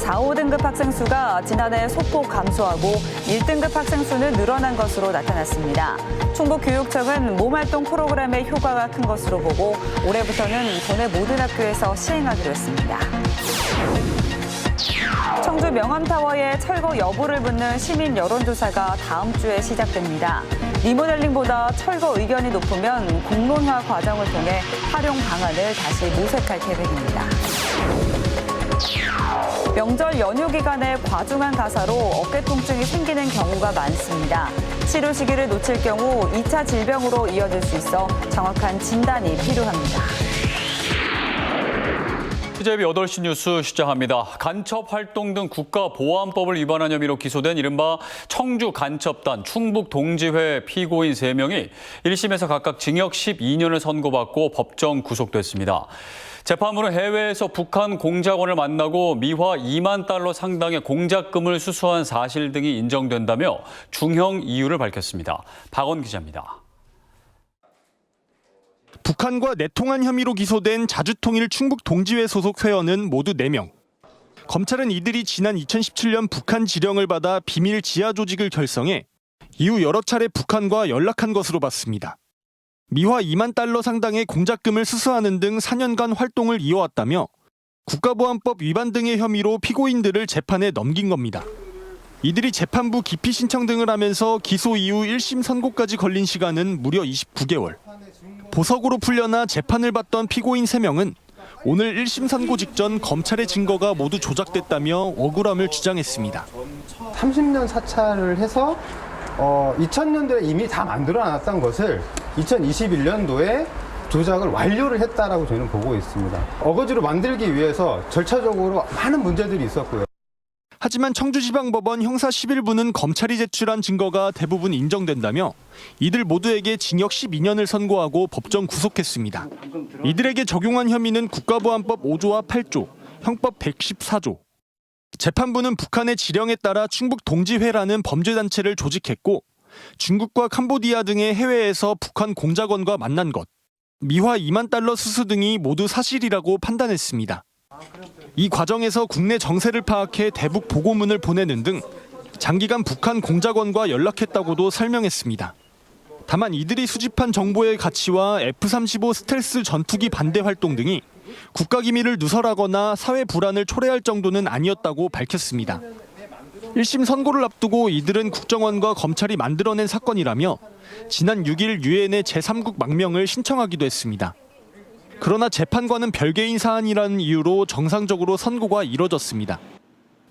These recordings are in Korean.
4, 5등급 학생 수가 지난해 소폭 감소하고 1등급 학생 수는 늘어난 것으로 나타났습니다. 충북교육청은 몸활동 프로그램의 효과가 큰 것으로 보고 올해부터는 도내 모든 학교에서 시행하기로 했습니다. 청주 명암타워의 철거 여부를 묻는 시민 여론조사가 다음 주에 시작됩니다. 리모델링보다 철거 의견이 높으면 공론화 과정을 통해 활용 방안을 다시 모색할 계획입니다. 명절 연휴 기간에 과중한 가사로 어깨 통증이 생기는 경우가 많습니다. 치료 시기를 놓칠 경우 2차 질병으로 이어질 수 있어 정확한 진단이 필요합니다. CJB 8시 뉴스 시작합니다. 간첩 활동 등 국가보안법을 위반한 혐의로 기소된 이른바 청주 간첩단 충북 동지회 피고인 3명이 1심에서 각각 징역 12년을 선고받고 법정 구속됐습니다. 재판부는 해외에서 북한 공작원을 만나고 미화 2만 달러 상당의 공작금을 수수한 사실 등이 인정된다며 중형 이유를 밝혔습니다. 박원 기자입니다. 북한과 내통한 혐의로 기소된 자주통일 충북 동지회 소속 회원은 모두 4명. 검찰은 이들이 지난 2017년 북한 지령을 받아 비밀 지하 조직을 결성해 이후 여러 차례 북한과 연락한 것으로 봤습니다. 미화 2만 달러 상당의 공작금을 수수하는 등 4년간 활동을 이어왔다며 국가보안법 위반 등의 혐의로 피고인들을 재판에 넘긴 겁니다. 이들이 재판부 기피 신청 등을 하면서 기소 이후 1심 선고까지 걸린 시간은 무려 29개월. 보석으로 풀려나 재판을 받던 피고인 3명은 오늘 1심 선고 직전 검찰의 증거가 모두 조작됐다며 억울함을 주장했습니다. 30년 사찰을 해서 2000년도에 이미 다 만들어놨던 것을 2021년도에 조작을 완료를 했다라고 저는 보고 있습니다. 어거지로 만들기 위해서 절차적으로 많은 문제들이 있었고요. 하지만 청주지방법원 형사 11부는 검찰이 제출한 증거가 대부분 인정된다며 이들 모두에게 징역 12년을 선고하고 법정 구속했습니다. 이들에게 적용한 혐의는 국가보안법 5조와 8조, 형법 114조. 재판부는 북한의 지령에 따라 충북 동지회라는 범죄단체를 조직했고 중국과 캄보디아 등의 해외에서 북한 공작원과 만난 것, 미화 2만 달러 수수 등이 모두 사실이라고 판단했습니다. 이 과정에서 국내 정세를 파악해 대북 보고문을 보내는 등 장기간 북한 공작원과 연락했다고도 설명했습니다. 다만 이들이 수집한 정보의 가치와 F-35 스텔스 전투기 반대 활동 등이 국가기밀을 누설하거나 사회 불안을 초래할 정도는 아니었다고 밝혔습니다. 1심 선고를 앞두고 이들은 국정원과 검찰이 만들어낸 사건이라며 지난 6일 유엔의 제3국 망명을 신청하기도 했습니다. 그러나 재판과는 별개인 사안이라는 이유로 정상적으로 선고가 이뤄졌습니다.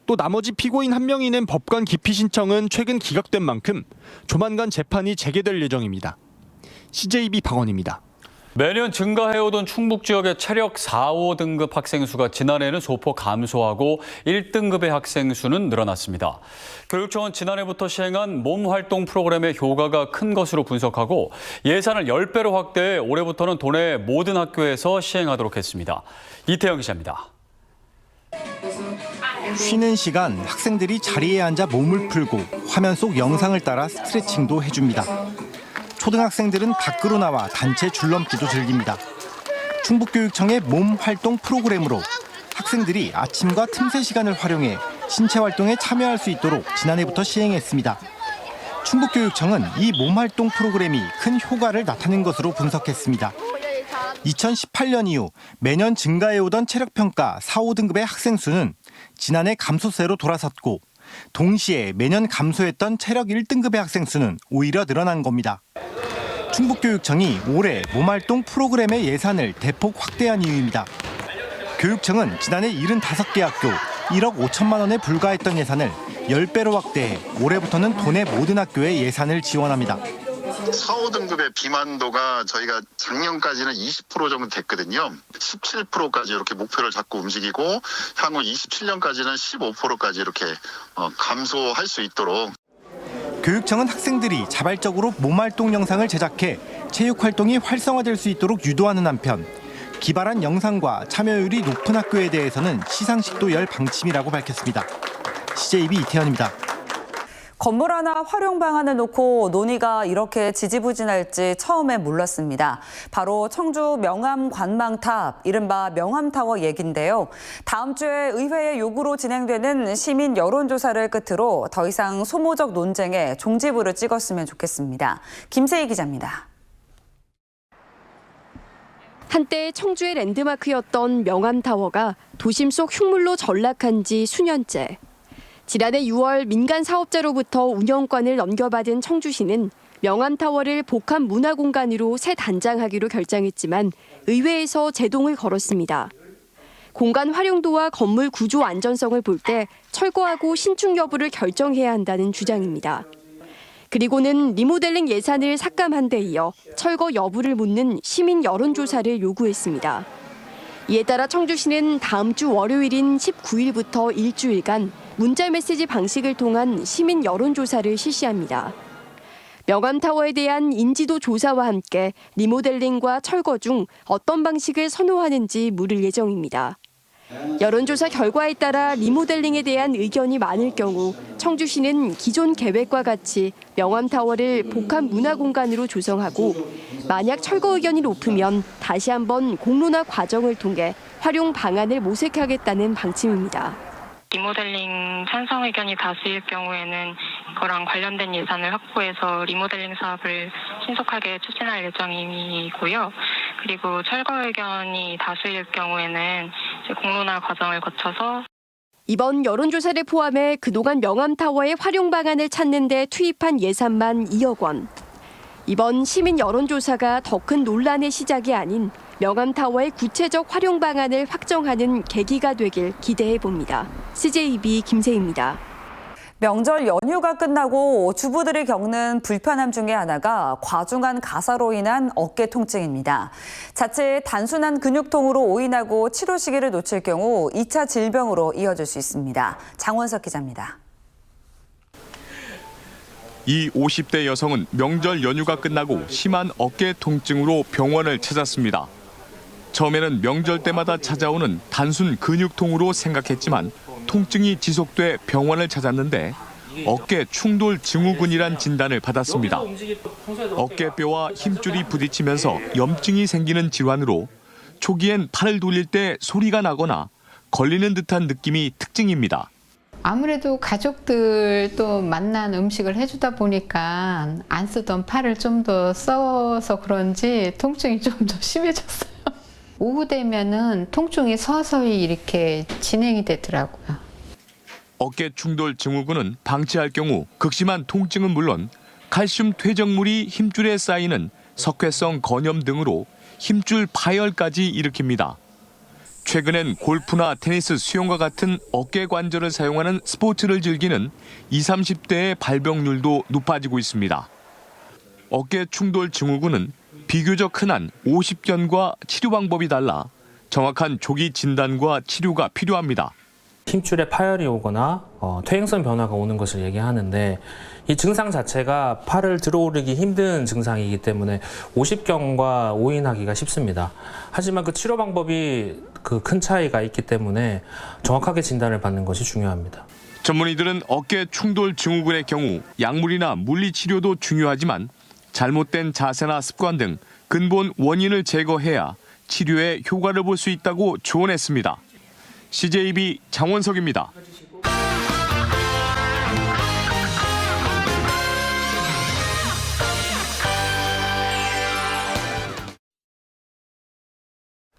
또 나머지 피고인 1명이 낸 법관 기피 신청은 최근 기각된 만큼 조만간 재판이 재개될 예정입니다. CJB 박원입니다. 매년 증가해오던 충북 지역의 체력 4, 5등급 학생 수가 지난해에는 소폭 감소하고 1등급의 학생 수는 늘어났습니다. 교육청은 지난해부터 시행한 몸활동 프로그램의 효과가 큰 것으로 분석하고 예산을 10배로 확대해 올해부터는 도내 모든 학교에서 시행하도록 했습니다. 이태영 기자입니다. 쉬는 시간 학생들이 자리에 앉아 몸을 풀고 화면 속 영상을 따라 스트레칭도 해줍니다. 초등학생들은 밖으로 나와 단체 줄넘기도 즐깁니다. 충북교육청의 몸 활동 프로그램으로 학생들이 아침과 틈새 시간을 활용해 신체 활동에 참여할 수 있도록 지난해부터 시행했습니다. 충북교육청은 이 몸 활동 프로그램이 큰 효과를 나타낸 것으로 분석했습니다. 2018년 이후 매년 증가해오던 체력평가 4, 5등급의 학생 수는 지난해 감소세로 돌아섰고 동시에 매년 감소했던 체력 1등급의 학생 수는 오히려 늘어난 겁니다. 충북교육청이 올해 몸활동 프로그램의 예산을 대폭 확대한 이유입니다. 교육청은 지난해 75개 학교 1억 5천만 원에 불과했던 예산을 10배로 확대해 올해부터는 도내 모든 학교에 예산을 지원합니다. 4, 5등급의 비만도가 저희가 작년까지는 20% 정도 됐거든요. 17%까지 이렇게 목표를 잡고 움직이고 향후 27년까지는 15%까지 이렇게 감소할 수 있도록. 교육청은 학생들이 자발적으로 몸활동 영상을 제작해 체육활동이 활성화될 수 있도록 유도하는 한편 기발한 영상과 참여율이 높은 학교에 대해서는 시상식도 열 방침이라고 밝혔습니다. CJB 이태현입니다. 건물 하나 활용 방안을 놓고 논의가 이렇게 지지부진할지 처음에 몰랐습니다. 바로 청주 명암 관망탑, 이른바 명암타워 얘긴데요. 다음 주에 의회의 요구로 진행되는 시민 여론조사를 끝으로 더 이상 소모적 논쟁에 종지부를 찍었으면 좋겠습니다. 김세희 기자입니다. 한때 청주의 랜드마크였던 명암타워가 도심 속 흉물로 전락한 지 수년째. 지난해 6월 민간 사업자로부터 운영권을 넘겨받은 청주시는 명암타워를 복합 문화공간으로 새 단장하기로 결정했지만 의회에서 제동을 걸었습니다. 공간 활용도와 건물 구조 안전성을 볼 때 철거하고 신축 여부를 결정해야 한다는 주장입니다. 그리고는 리모델링 예산을 삭감한 데 이어 철거 여부를 묻는 시민 여론조사를 요구했습니다. 이에 따라 청주시는 다음 주 월요일인 19일부터 일주일간 문자메시지 방식을 통한 시민 여론조사를 실시합니다. 명암타워에 대한 인지도 조사와 함께 리모델링과 철거 중 어떤 방식을 선호하는지 물을 예정입니다. 여론조사 결과에 따라 리모델링에 대한 의견이 많을 경우 청주시는 기존 계획과 같이 명암타워를 복합 문화공간으로 조성하고 만약 철거 의견이 높으면 다시 한번 공론화 과정을 통해 활용 방안을 모색하겠다는 방침입니다. 리모델링 찬성 의견이 다수일 경우에는 이거랑 관련된 예산을 확보해서 리모델링 사업을 신속하게 추진할 예정이고요. 그리고 철거 의견이 다수일 경우에는 이제 공론화 과정을 거쳐서 이번 여론조사를 포함해 그동안 명암타워의 활용 방안을 찾는 데 투입한 예산만 2억 원. 이번 시민 여론조사가 더 큰 논란의 시작이 아닌 명암타워의 구체적 활용 방안을 확정하는 계기가 되길 기대해 봅니다. CJB 김세희입니다. 명절 연휴가 끝나고 주부들이 겪는 불편함 중에 하나가 과중한 가사로 인한 어깨 통증입니다. 자칫 단순한 근육통으로 오인하고 치료 시기를 놓칠 경우 2차 질병으로 이어질 수 있습니다. 장원석 기자입니다. 이 50대 여성은 명절 연휴가 끝나고 심한 어깨 통증으로 병원을 찾았습니다. 처음에는 명절 때마다 찾아오는 단순 근육통으로 생각했지만 통증이 지속돼 병원을 찾았는데 어깨 충돌 증후군이란 진단을 받았습니다. 어깨뼈와 힘줄이 부딪히면서 염증이 생기는 질환으로 초기엔 팔을 돌릴 때 소리가 나거나 걸리는 듯한 느낌이 특징입니다. 아무래도 가족들도 맛난 음식을 해주다 보니까 안 쓰던 팔을 좀 더 써서 그런지 통증이 좀 더 심해졌어요. 오후 되면은 통증이 서서히 이렇게 진행이 되더라고요. 어깨 충돌 증후군은 방치할 경우 극심한 통증은 물론 칼슘 퇴적물이 힘줄에 쌓이는 석회성 건염 등으로 힘줄 파열까지 일으킵니다. 최근엔 골프나 테니스, 수영과 같은 어깨 관절을 사용하는 스포츠를 즐기는 20, 30대의 발병률도 높아지고 있습니다. 어깨 충돌 증후군은 비교적 흔한 50견과 치료 방법이 달라 정확한 조기 진단과 치료가 필요합니다. 힘줄에 파열이 오거나 퇴행성 변화가 오는 것을 얘기하는데 이 증상 자체가 팔을 들어올리기 힘든 증상이기 때문에 50견과 오인하기가 쉽습니다. 하지만 그 치료 방법이 그 큰 차이가 있기 때문에 정확하게 진단을 받는 것이 중요합니다. 전문의들은 어깨 충돌 증후군의 경우 약물이나 물리치료도 중요하지만 잘못된 자세나 습관 등 근본 원인을 제거해야 치료에 효과를 볼 수 있다고 조언했습니다. CJB 장원석입니다.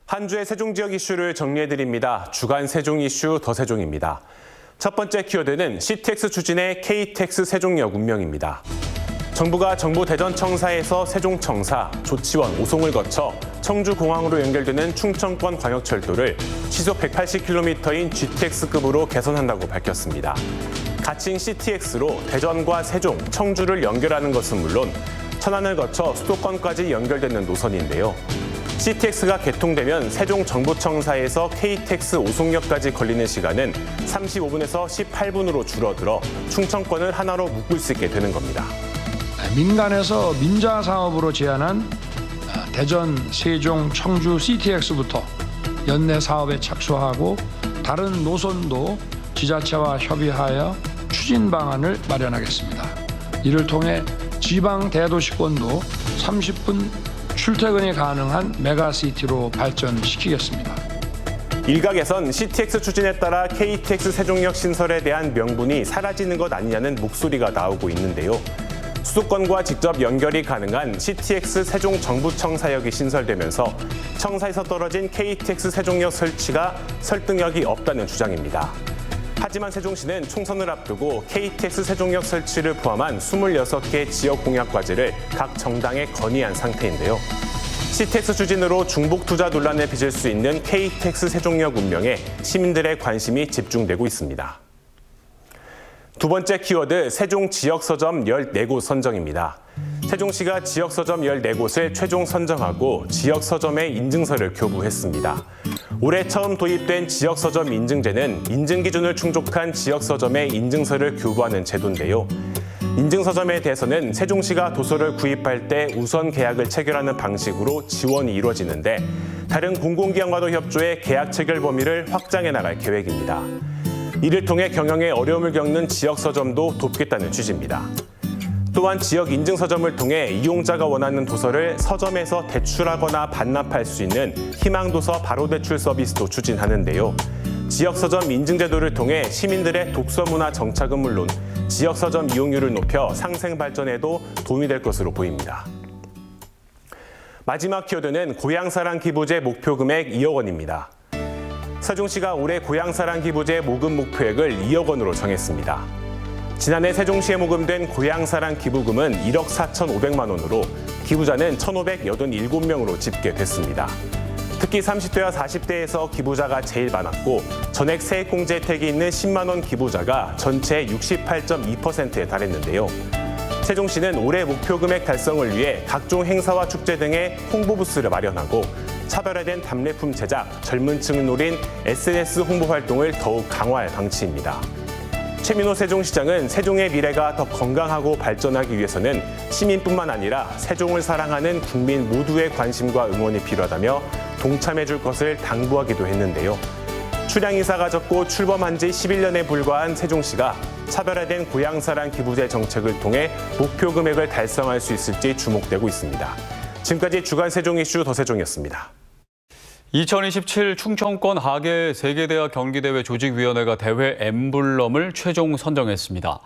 한 주의 세종 지역 이슈를 정리해드립니다. 주간 세종 이슈 더 세종입니다. 첫 번째 키워드는 CTX 추진의 KTX 세종역 운명입니다. 정부가 정부대전청사에서 세종청사, 조치원, 오송을 거쳐 청주공항으로 연결되는 충청권 광역철도를 시속 180km인 GTX급으로 개선한다고 밝혔습니다. 가칭 CTX로 대전과 세종, 청주를 연결하는 것은 물론 천안을 거쳐 수도권까지 연결되는 노선인데요. CTX가 개통되면 세종 정부청사에서 KTX 오송역까지 걸리는 시간은 35분에서 18분으로 줄어들어 충청권을 하나로 묶을 수 있게 되는 겁니다. 민간에서 민자 사업으로 제안한 대전, 세종, 청주 CTX부터 연내 사업에 착수하고 다른 노선도 지자체와 협의하여 추진 방안을 마련하겠습니다. 이를 통해 지방 대도시권도 30분 출퇴근이 가능한 메가시티로 발전시키겠습니다. 일각에선 CTX 추진에 따라 KTX 세종역 신설에 대한 명분이 사라지는 것 아니냐는 목소리가 나오고 있는데요. 수도권과 직접 연결이 가능한 CTX 세종 정부청사역이 신설되면서 청사에서 떨어진 KTX 세종역 설치가 설득력이 없다는 주장입니다. 하지만 세종시는 총선을 앞두고 KTX 세종역 설치를 포함한 26개 지역 공약 과제를 각 정당에 건의한 상태인데요. CTX 추진으로 중복 투자 논란을 빚을 수 있는 KTX 세종역 운명에 시민들의 관심이 집중되고 있습니다. 두 번째 키워드, 세종 지역서점 14곳 선정입니다. 세종시가 지역서점 14곳을 최종 선정하고 지역서점에 인증서를 교부했습니다. 올해 처음 도입된 지역서점 인증제는 인증 기준을 충족한 지역서점에 인증서를 교부하는 제도인데요. 인증서점에 대해서는 세종시가 도서를 구입할 때 우선 계약을 체결하는 방식으로 지원이 이루어지는데 다른 공공기관과도 협조해 계약 체결 범위를 확장해 나갈 계획입니다. 이를 통해 경영에 어려움을 겪는 지역서점도 돕겠다는 취지입니다. 또한 지역 인증서점을 통해 이용자가 원하는 도서를 서점에서 대출하거나 반납할 수 있는 희망도서 바로대출 서비스도 추진하는데요. 지역서점 인증제도를 통해 시민들의 독서문화 정착은 물론 지역서점 이용률을 높여 상생 발전에도 도움이 될 것으로 보입니다. 마지막 키워드는 고향사랑 기부제 목표 금액 2억 원입니다. 세종시가 올해 고향사랑 기부제 모금 목표액을 2억 원으로 정했습니다. 지난해 세종시에 모금된 고향사랑 기부금은 1억 4,500만 원으로 기부자는 1,587명으로 집계됐습니다. 특히 30대와 40대에서 기부자가 제일 많았고 전액 세액공제 혜택이 있는 10만 원 기부자가 전체의 68.2%에 달했는데요. 세종시는 올해 목표 금액 달성을 위해 각종 행사와 축제 등의 홍보 부스를 마련하고 차별화된 답례품 제작, 젊은 층을 노린 SNS 홍보 활동을 더욱 강화할 방침입니다. 최민호 세종시장은 세종의 미래가 더 건강하고 발전하기 위해서는 시민뿐만 아니라 세종을 사랑하는 국민 모두의 관심과 응원이 필요하다며 동참해줄 것을 당부하기도 했는데요. 출향 인사가 적고 출범한 지 11년에 불과한 세종시가 차별화된 고향사랑 기부제 정책을 통해 목표 금액을 달성할 수 있을지 주목되고 있습니다. 지금까지 주간 세종 이슈 더세종이었습니다. 2027 충청권 하계 세계대학 경기대회 조직위원회가 대회 엠블럼을 최종 선정했습니다.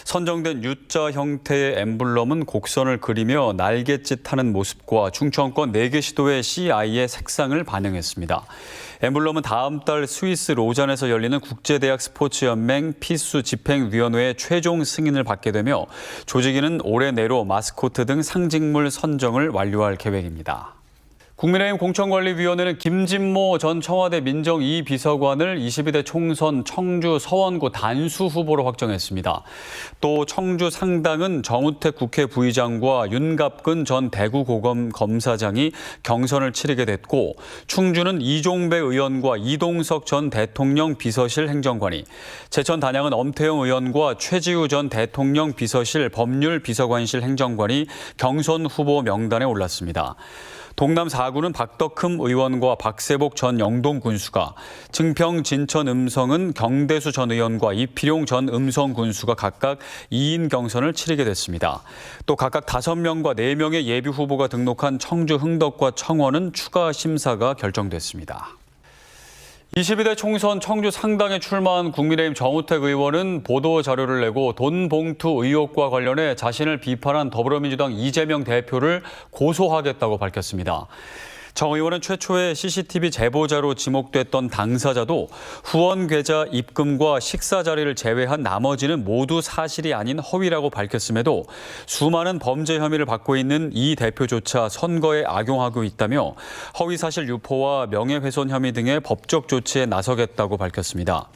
선정된 U자 형태의 엠블럼은 곡선을 그리며 날갯짓하는 모습과 충청권 4개 시도의 CI의 색상을 반영했습니다. 엠블럼은 다음 달 스위스 로잔에서 열리는 국제대학 스포츠연맹 피수 집행위원회의 최종 승인을 받게 되며 조직위는 올해 내로 마스코트 등 상징물 선정을 완료할 계획입니다. 국민의힘 공천관리위원회는 김진모 전 청와대 민정 2 비서관을 22대 총선 청주 서원구 단수 후보로 확정했습니다. 또 청주 상당은 정우택 국회 부의장과 윤갑근 전 대구고검 검사장이 경선을 치르게 됐고 충주는 이종배 의원과 이동석 전 대통령 비서실 행정관이, 제천 단양은 엄태영 의원과 최지우 전 대통령 비서실 법률비서관실 행정관이 경선 후보 명단에 올랐습니다. 동남 4구는 박덕흠 의원과 박세복 전 영동 군수가, 증평 진천 음성은 경대수 전 의원과 이필용 전 음성 군수가 각각 2인 경선을 치르게 됐습니다. 또 각각 5명과 4명의 예비 후보가 등록한 청주 흥덕과 청원은 추가 심사가 결정됐습니다. 22대 총선 청주 상당에 출마한 국민의힘 정우택 의원은 보도자료를 내고 돈 봉투 의혹과 관련해 자신을 비판한 더불어민주당 이재명 대표를 고소하겠다고 밝혔습니다. 정 의원은 최초의 CCTV 제보자로 지목됐던 당사자도 후원 계좌 입금과 식사 자리를 제외한 나머지는 모두 사실이 아닌 허위라고 밝혔음에도 수많은 범죄 혐의를 받고 있는 이 대표조차 선거에 악용하고 있다며 허위사실 유포와 명예훼손 혐의 등의 법적 조치에 나서겠다고 밝혔습니다.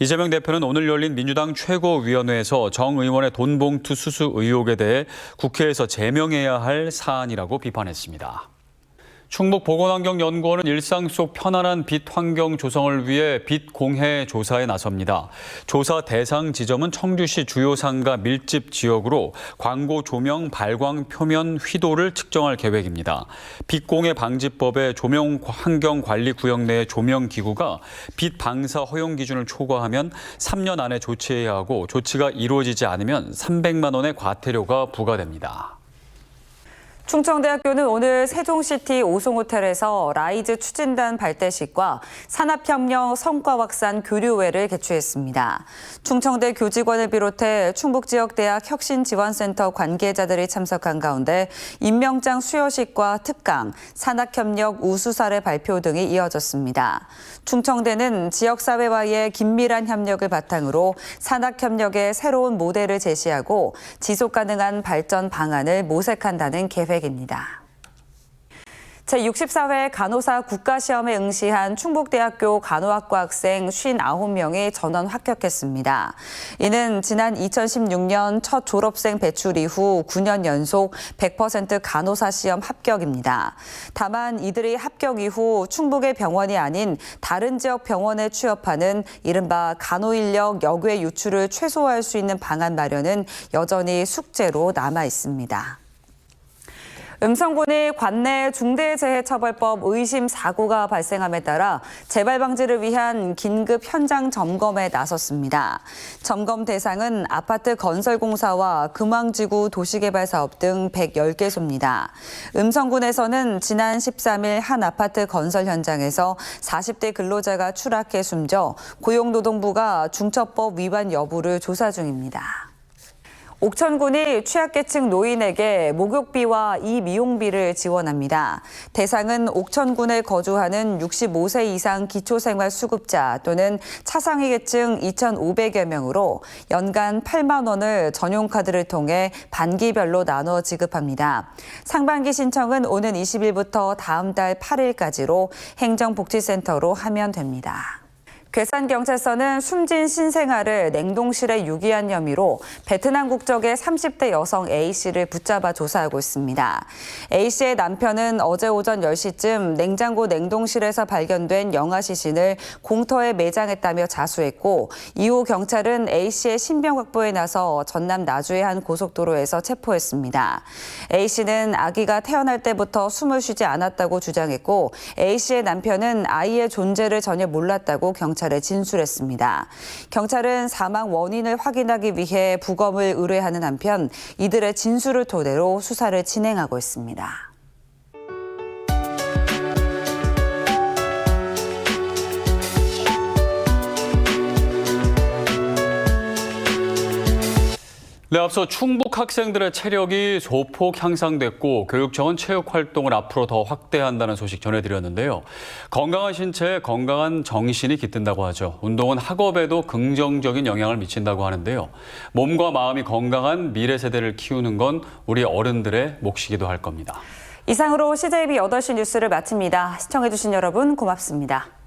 이재명 대표는 오늘 열린 민주당 최고위원회에서 정 의원의 돈 봉투 수수 의혹에 대해 국회에서 제명해야 할 사안이라고 비판했습니다. 충북보건환경연구원은 일상 속 편안한 빛 환경 조성을 위해 빛 공해 조사에 나섭니다. 조사 대상 지점은 청주시 주요 상가 밀집 지역으로 광고 조명 발광 표면 휘도를 측정할 계획입니다. 빛 공해 방지법의 조명 환경 관리 구역 내 조명 기구가 빛 방사 허용 기준을 초과하면 3년 안에 조치해야 하고 조치가 이루어지지 않으면 300만 원의 과태료가 부과됩니다. 충청대학교는 오늘 세종시티 오송호텔에서 라이즈 추진단 발대식과 산업혁명 성과 확산 교류회를 개최했습니다. 충청대 교직원을 비롯해 충북지역대학 혁신지원센터 관계자들이 참석한 가운데 임명장 수여식과 특강, 산학협력 우수 사례 발표 등이 이어졌습니다. 충청대는 지역사회와의 긴밀한 협력을 바탕으로 산학협력의 새로운 모델을 제시하고 지속가능한 발전 방안을 모색한다는 계획입니다. 제64회 간호사 국가시험에 응시한 충북대학교 간호학과 학생 59명이 전원 합격했습니다. 이는 지난 2016년 첫 졸업생 배출 이후 9년 연속 100% 간호사 시험 합격입니다. 다만 이들이 합격 이후 충북의 병원이 아닌 다른 지역 병원에 취업하는 이른바 간호인력 여괴 유출을 최소화할 수 있는 방안 마련은 여전히 숙제로 남아 있습니다. 음성군이 관내 중대재해처벌법 의심 사고가 발생함에 따라 재발 방지를 위한 긴급 현장 점검에 나섰습니다. 점검 대상은 아파트 건설공사와 금왕지구 도시개발사업 등 110개소입니다. 음성군에서는 지난 13일 한 아파트 건설 현장에서 40대 근로자가 추락해 숨져 고용노동부가 중처법 위반 여부를 조사 중입니다. 옥천군이 취약계층 노인에게 목욕비와 이미용비를 지원합니다. 대상은 옥천군에 거주하는 65세 이상 기초생활수급자 또는 차상위 계층 2,500여 명으로 연간 8만 원을 전용카드를 통해 반기별로 나눠 지급합니다. 상반기 신청은 오는 20일부터 다음 달 8일까지로 행정복지센터로 하면 됩니다. 괴산경찰서는 숨진 신생아를 냉동실에 유기한 혐의로 베트남 국적의 30대 여성 A씨를 붙잡아 조사하고 있습니다. A씨의 남편은 어제 오전 10시쯤 냉장고 냉동실에서 발견된 영아 시신을 공터에 매장했다며 자수했고 이후 경찰은 A씨의 신병 확보에 나서 전남 나주의 한 고속도로에서 체포했습니다. A씨는 아기가 태어날 때부터 숨을 쉬지 않았다고 주장했고 A씨의 남편은 아이의 존재를 전혀 몰랐다고 경찰에 진술했습니다. 경찰은 사망 원인을 확인하기 위해 부검을 의뢰하는 한편 이들의 진술을 토대로 수사를 진행하고 있습니다. 네, 앞서 충북 학생들의 체력이 소폭 향상됐고 교육청은 체육 활동을 앞으로 더 확대한다는 소식 전해드렸는데요. 건강한 신체에 건강한 정신이 깃든다고 하죠. 운동은 학업에도 긍정적인 영향을 미친다고 하는데요. 몸과 마음이 건강한 미래 세대를 키우는 건 우리 어른들의 몫이기도 할 겁니다. 이상으로 CJB 8시 뉴스를 마칩니다. 시청해주신 여러분 고맙습니다.